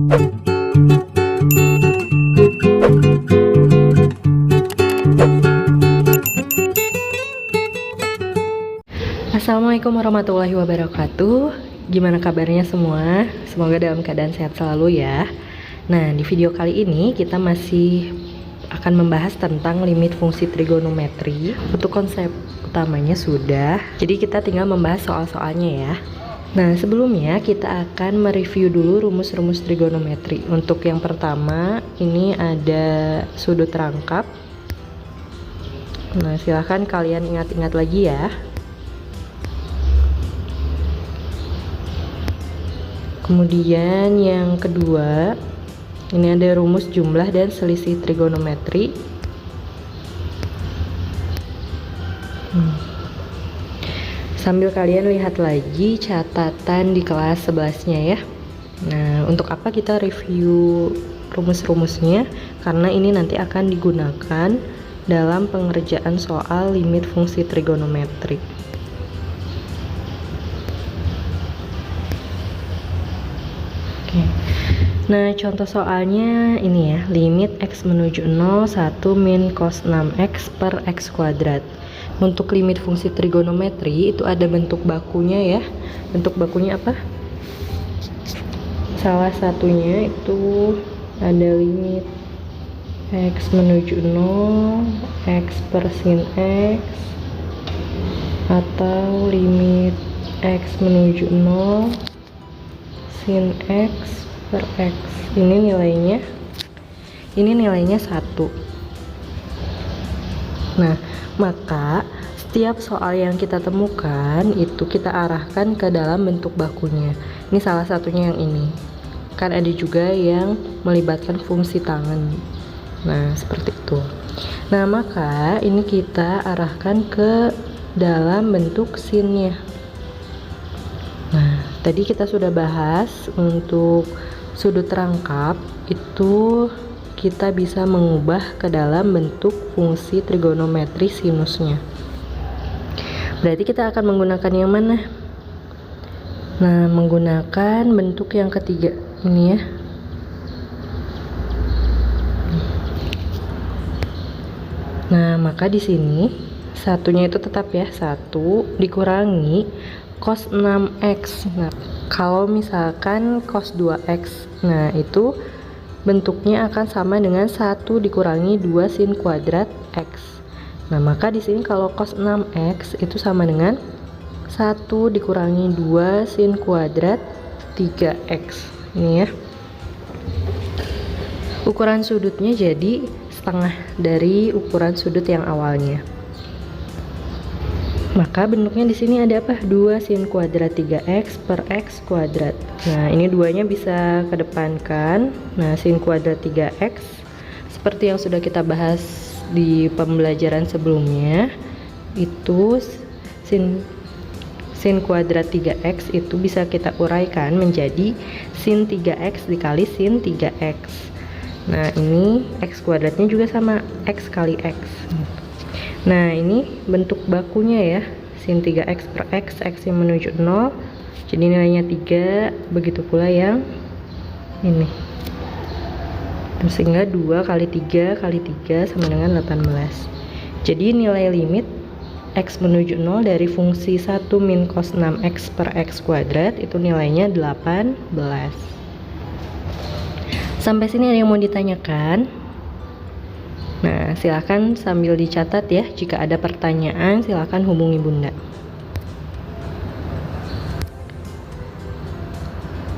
Assalamualaikum warahmatullahi wabarakatuh. Gimana kabarnya semua? Semoga dalam keadaan sehat selalu ya. Nah, di video kali ini kita masih akan membahas tentang limit fungsi trigonometri. Untuk konsep utamanya sudah, jadi kita tinggal membahas soal-soalnya ya. Nah, sebelumnya kita akan mereview dulu rumus-rumus trigonometri. Untuk yang pertama, ini ada sudut rangkap. Nah, silahkan kalian ingat-ingat lagi ya. Kemudian yang kedua, ini ada rumus jumlah dan selisih trigonometri. Sambil kalian lihat lagi catatan di kelas 11-nya ya. Nah, untuk apa kita review rumus-rumusnya? Karena ini nanti akan digunakan dalam pengerjaan soal limit fungsi trigonometri. Nah, contoh soalnya ini ya, limit x menuju 0, 1 min cos 6x per x kuadrat. Untuk limit fungsi trigonometri itu ada bentuk bakunya ya. Bentuk bakunya apa? Salah satunya itu ada limit x menuju 0, x per sin x, atau limit x menuju 0, sin x per x. Ini nilainya 1. Nah, maka setiap soal yang kita temukan itu kita arahkan ke dalam bentuk bakunya. Ini salah satunya yang ini. Kan ada juga yang melibatkan fungsi tangan. Nah, seperti itu. Nah, maka ini kita arahkan ke dalam bentuk sinnya. Nah, tadi kita sudah bahas untuk sudut rangkap itu kita bisa mengubah ke dalam bentuk fungsi trigonometri sinusnya. Berarti kita akan menggunakan yang mana? Nah, menggunakan bentuk yang ketiga ini ya. Nah, maka di sini satunya itu tetap ya, 1 dikurangi cos 6x. Nah, kalau misalkan cos 2x, nah itu bentuknya akan sama dengan 1 dikurangi 2 sin kuadrat x. Nah, maka di sini kalau cos 6x itu sama dengan 1 dikurangi 2 sin kuadrat 3x. Ini ya. Ukuran sudutnya jadi setengah dari ukuran sudut yang awalnya. Maka bentuknya di sini ada apa? 2 sin kuadrat 3x per x kuadrat. Nah, ini duanya bisa kedepankan. Nah, sin kuadrat 3x seperti yang sudah kita bahas di pembelajaran sebelumnya, itu sin kuadrat 3x itu bisa kita uraikan menjadi sin 3x dikali sin 3x. Nah, ini x kuadratnya juga sama, x kali x. Nah, ini bentuk bakunya ya, sin 3x per x, x yang menuju 0, jadi nilainya 3, begitu pula yang ini. Sehingga 2 kali 3 kali 3 sama dengan 18. Jadi nilai limit x menuju 0 dari fungsi 1 min cos 6x per x kuadrat itu nilainya 18. Sampai sini ada yang mau ditanyakan? Nah, silakan sambil dicatat ya. Jika ada pertanyaan, silakan hubungi Bunda.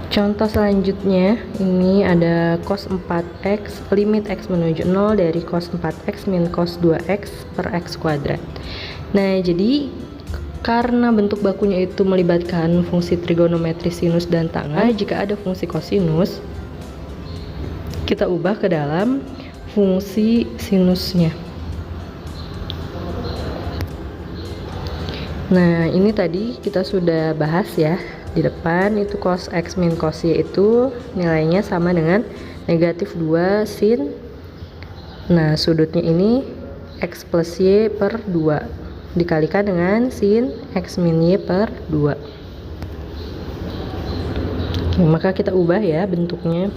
Contoh selanjutnya, ini ada cos 4x, limit x menuju 0 dari cos 4x min cos 2x per x kuadrat. Nah, jadi karena bentuk bakunya itu melibatkan fungsi trigonometri sinus dan tangan, jika ada fungsi kosinus, kita ubah ke dalam fungsi sinusnya. Nah, ini tadi kita sudah bahas ya. Di depan itu cos x min cos y itu nilainya sama dengan negatif 2 sin. Nah, sudutnya ini x plus y per 2 dikalikan dengan sin x min y per 2. Maka kita ubah ya bentuknya.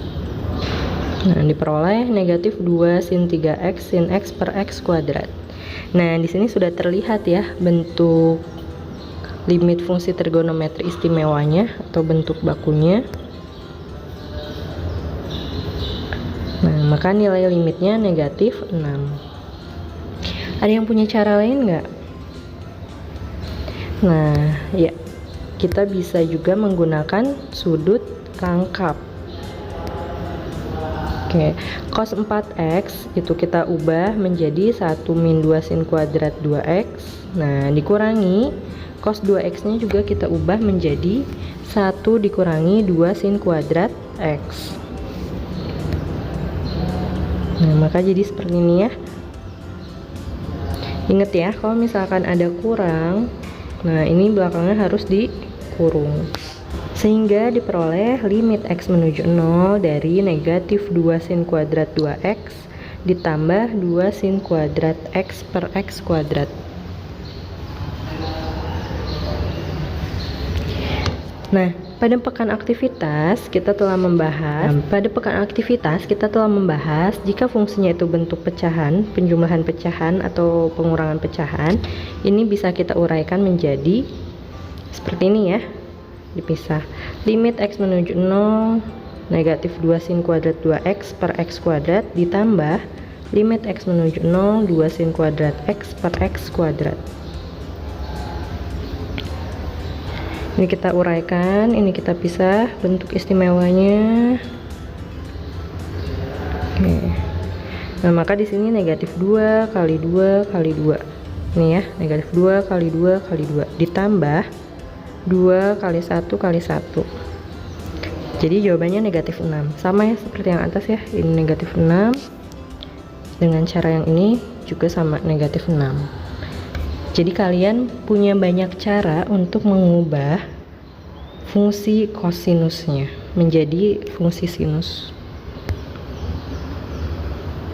Nah, diperoleh negatif 2 sin 3x sin x per x kuadrat. Nah, di sini sudah terlihat ya bentuk limit fungsi trigonometri istimewanya atau bentuk bakunya. Nah, maka nilai limitnya negatif 6. Ada yang punya cara lain nggak? Nah, ya, kita bisa juga menggunakan sudut rangkap. Oke, cos 4x itu kita ubah menjadi 1 min 2 sin kuadrat 2x. Nah, dikurangi cos 2x nya juga kita ubah menjadi 1 dikurangi 2 sin kuadrat x. Nah, maka jadi seperti ini ya. Ingat ya, kalau misalkan ada kurang, nah ini belakangnya harus dikurung. Sehingga diperoleh limit x menuju 0 dari negatif 2 sin kuadrat 2x ditambah 2 sin kuadrat x per x kuadrat. Nah, pada pekan aktivitas kita telah membahas jika fungsinya itu bentuk pecahan, penjumlahan pecahan atau pengurangan pecahan, ini bisa kita uraikan menjadi seperti ini ya. Dipisah. Limit x menuju 0 negatif 2 sin kuadrat 2x per x kuadrat ditambah limit x menuju 0 2 sin kuadrat x per x kuadrat. Ini kita uraikan, ini kita pisah bentuk istimewanya. Oke. Nah, maka di sini negatif 2 kali 2 kali 2. Ini ya, negatif 2 kali 2 kali 2 ditambah 2 kali 1 kali 1. Jadi jawabannya negatif 6. Sama ya seperti yang atas ya. Ini negatif 6. Dengan cara yang ini juga sama, negatif 6. Jadi kalian punya banyak cara untuk mengubah fungsi kosinusnya menjadi fungsi sinus.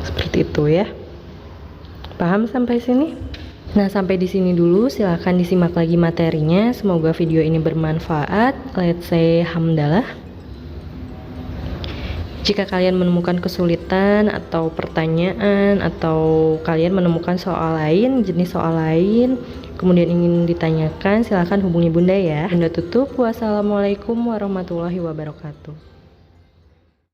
Seperti itu ya. Paham sampai sini? Nah, sampai di sini dulu. Silahkan disimak lagi materinya. Semoga video ini bermanfaat. Let's say hamdalah. Jika kalian menemukan kesulitan atau pertanyaan, atau kalian menemukan soal lain, jenis soal lain, kemudian ingin ditanyakan, silahkan hubungi Bunda ya. Bunda tutup. Wassalamualaikum warahmatullahi wabarakatuh.